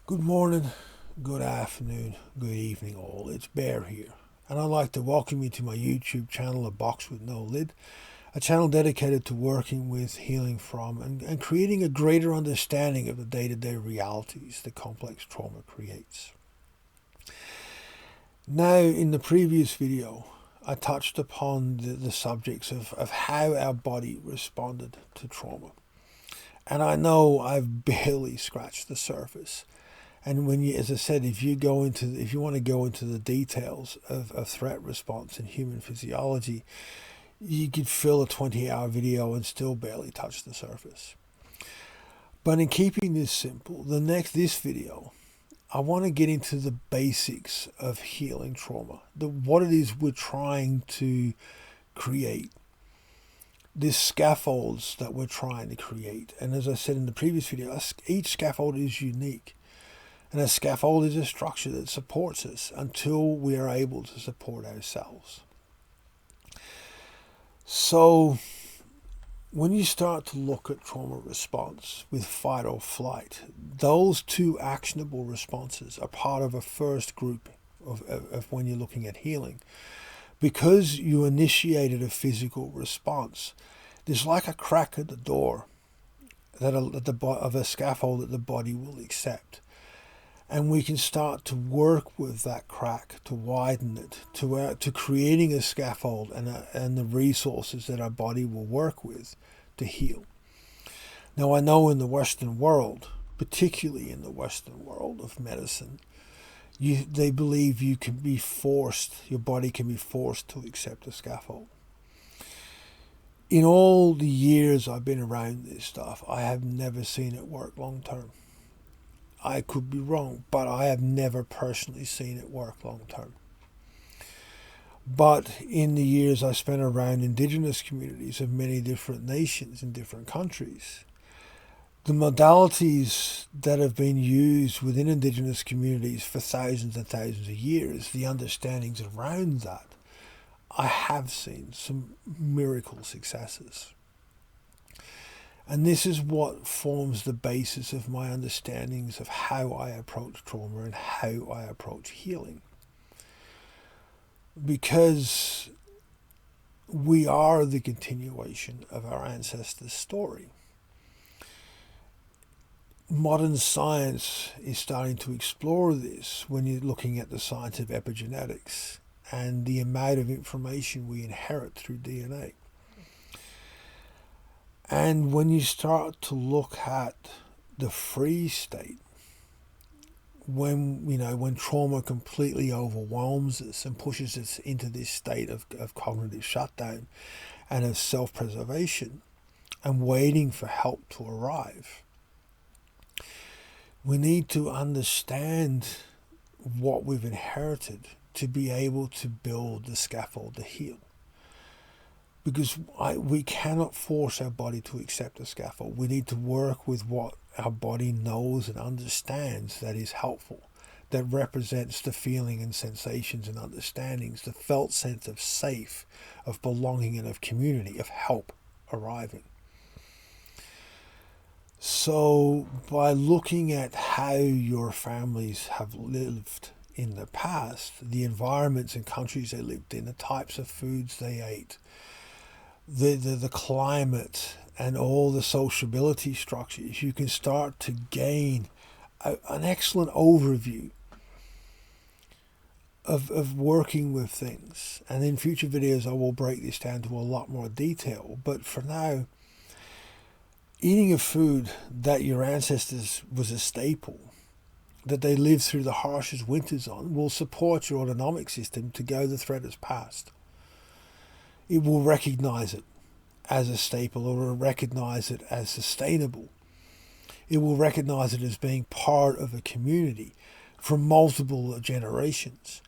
Good morning, good afternoon, good evening all. It's Bear here, and I'd like to welcome you to my YouTube channel, A Box with No Lid, a channel dedicated to working with, healing from, and creating a greater understanding of the day-to-day realities that complex trauma creates. Now, in the previous video, I touched upon the subjects of how our body responded to trauma. And I know I've barely scratched the surface. And when you, as I said, if you want to go into the details of threat response in human physiology, you could fill a 20-hour video and still barely touch the surface. But in keeping this simple, this video, I want to get into the basics of healing trauma, what it is we're trying to create, these scaffolds that we're trying to create. And as I said in the previous video, each scaffold is unique. And a scaffold is a structure that supports us until we are able to support ourselves. So when you start to look at trauma response with fight or flight, those two actionable responses are part of a first group of when you're looking at healing. Because you initiated a physical response, there's like a crack at the door of a scaffold that the body will accept. And we can start to work with that crack, to widen it, to creating a scaffold and the resources that our body will work with to heal. Now, I know in the Western world, particularly in the Western world of medicine, they believe your body can be forced to accept a scaffold. In all the years I've been around this stuff, I have never seen it work long term. I could be wrong, but I have never personally seen it work long term. But in the years I spent around indigenous communities of many different nations in different countries, the modalities that have been used within indigenous communities for thousands and thousands of years, the understandings around that, I have seen some miracle successes. And this is what forms the basis of my understandings of how I approach trauma and how I approach healing. Because we are the continuation of our ancestors' story. Modern science is starting to explore this when you're looking at the science of epigenetics and the amount of information we inherit through DNA. And when you start to look at the freeze state, when trauma completely overwhelms us and pushes us into this state of cognitive shutdown and of self-preservation and waiting for help to arrive, we need to understand what we've inherited to be able to build the scaffold to heal. Because we cannot force our body to accept a scaffold. We need to work with what our body knows and understands that is helpful, that represents the feeling and sensations and understandings, the felt sense of safe, of belonging and of community, of help arriving. So by looking at how your families have lived in the past, the environments and countries they lived in, the types of foods they ate, the climate and all the sociability structures, you can start to gain an excellent overview of working with things. And in future videos I will break this down to a lot more detail. But for now, eating a food that your ancestors was a staple, that they lived through the harshest winters on, will support your autonomic system to go the threat has passed. It will recognize it as a staple, or will recognize it as sustainable. It will recognize it as being part of a community for multiple generations.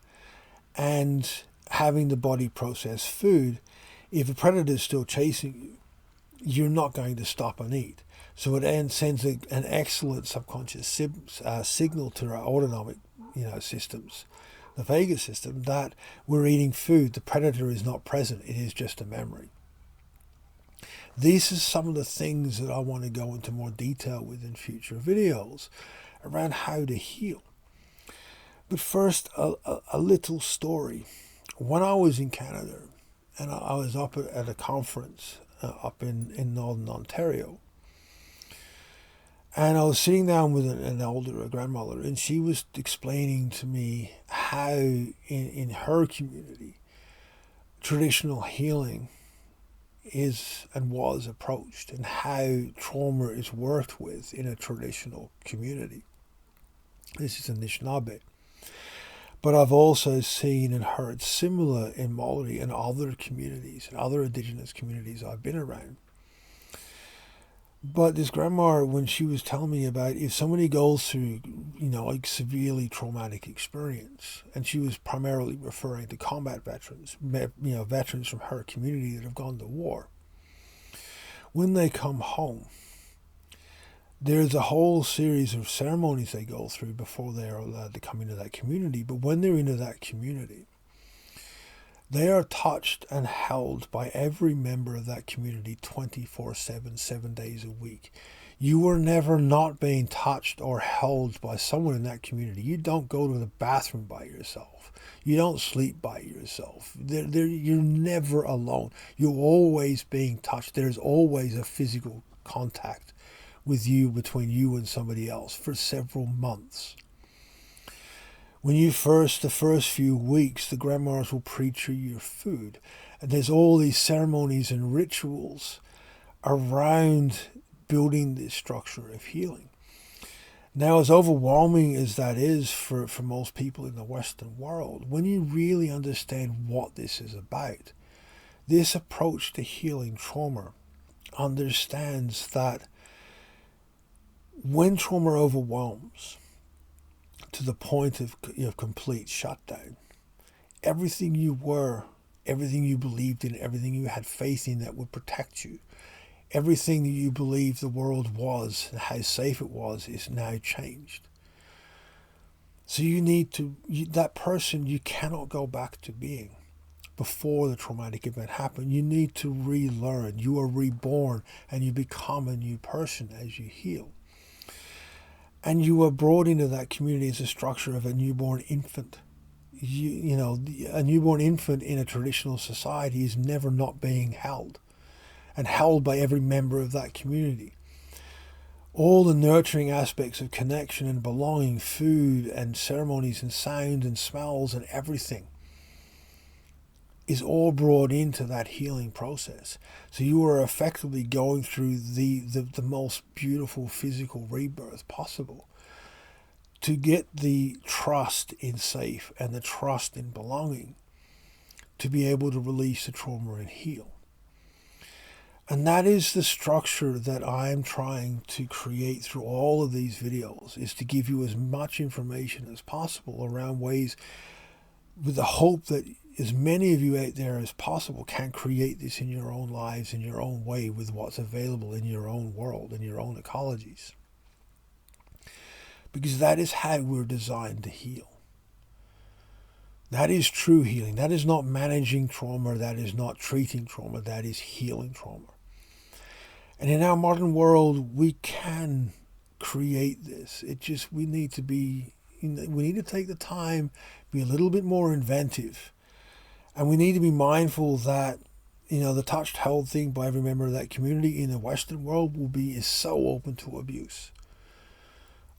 And having the body process food, if a predator is still chasing you, you're not going to stop and eat. So it sends an excellent subconscious signal to our autonomic systems, the vagus system, that we're eating food. The predator is not present. It is just a memory. These are some of the things that I want to go into more detail with in future videos around how to heal. But first, a little story. When I was in Canada, and I was up at a conference up in Northern Ontario, and I was sitting down with an older, a grandmother, and she was explaining to me how in her community, traditional healing is and was approached, and how trauma is worked with in a traditional community. This is Anishinaabe. But I've also seen and heard similar in Maori and other communities and other indigenous communities I've been around. But this grandma, when she was telling me about if somebody goes through, like severely traumatic experience, and she was primarily referring to combat veterans, veterans from her community that have gone to war, when they come home, there's a whole series of ceremonies they go through before they are allowed to come into that community. But when they're into that community, they are touched and held by every member of that community 24/7, 7 days a week. You are never not being touched or held by someone in that community. You don't go to the bathroom by yourself. You don't sleep by yourself. You're never alone. You're always being touched. There's always a physical contact with you, between you and somebody else, for several months. When the first few weeks, the grandmas will pre-chew your food. And there's all these ceremonies and rituals around building this structure of healing. Now, as overwhelming as that is for most people in the Western world, when you really understand what this is about, this approach to healing trauma understands that when trauma overwhelms to the point of complete shutdown, everything you were, everything you believed in, everything you had faith in that would protect you, everything that you believed the world was and how safe it was is now changed. So that person you cannot go back to being before the traumatic event happened. You need to relearn. You are reborn and you become a new person as you heal. And you are brought into that community as a structure of a newborn infant. A newborn infant in a traditional society is never not being held, and held by every member of that community. All the nurturing aspects of connection and belonging, food and ceremonies and sound and smells and everything is all brought into that healing process. So you are effectively going through the most beautiful physical rebirth possible to get the trust in safe and the trust in belonging to be able to release the trauma and heal. And that is the structure that I'm trying to create through all of these videos, is to give you as much information as possible around ways, with the hope that as many of you out there as possible can create this in your own lives, in your own way, with what's available in your own world, in your own ecologies. Because that is how we're designed to heal. That is true healing. That is not managing trauma. That is not treating trauma. That is healing trauma. And in our modern world, we can create this. We need to take the time, be a little bit more inventive. And we need to be mindful that, the touched, held thing by every member of that community in the Western world is so open to abuse.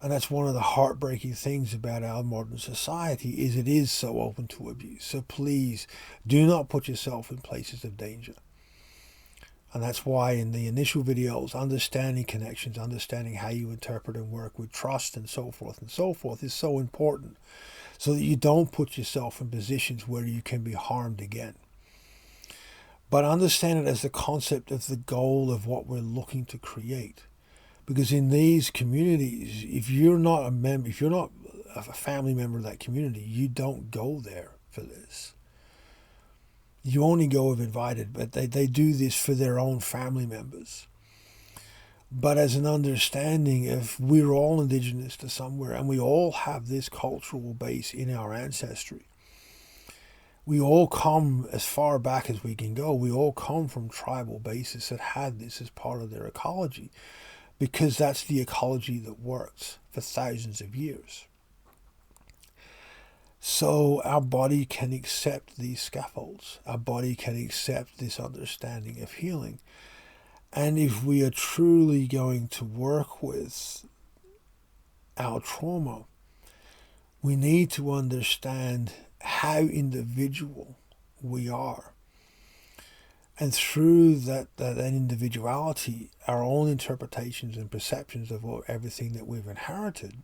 And that's one of the heartbreaking things about our modern society, is it is so open to abuse. So please do not put yourself in places of danger. And that's why in the initial videos, understanding connections, understanding how you interpret and work with trust and so forth is so important, so that you don't put yourself in positions where you can be harmed again. But understand it as the concept of the goal of what we're looking to create. Because in these communities, if you're not a family member of that community, you don't go there for this. You only go if invited, but they do this for their own family members. But as an understanding, if we're all indigenous to somewhere and we all have this cultural base in our ancestry, we all come as far back as we can go. We all come from tribal bases that had this as part of their ecology. because that's the ecology that works for thousands of years. So our body can accept these scaffolds. Our body can accept this understanding of healing. And if we are truly going to work with our trauma, we need to understand how individual we are. And through that individuality, our own interpretations and perceptions of everything that we've inherited,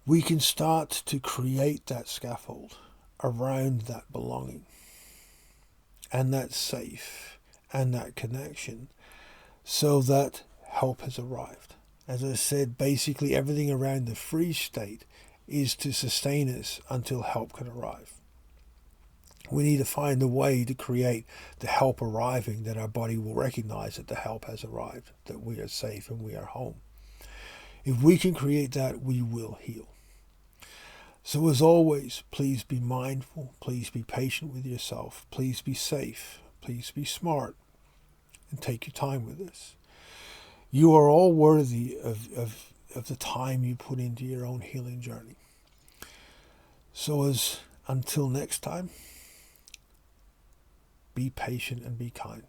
we can start to create that scaffold around that belonging and that safe and that connection, so that help has arrived. As I said, basically everything around the freeze state is to sustain us until help can arrive. We need to find a way to create the help arriving, that our body will recognize that the help has arrived, that we are safe and we are home. If we can create that, we will heal. So as always, please be mindful, please be patient with yourself, please be safe, please be smart, and take your time with this. You are all worthy of the time you put into your own healing journey. So until next time, be patient and be kind.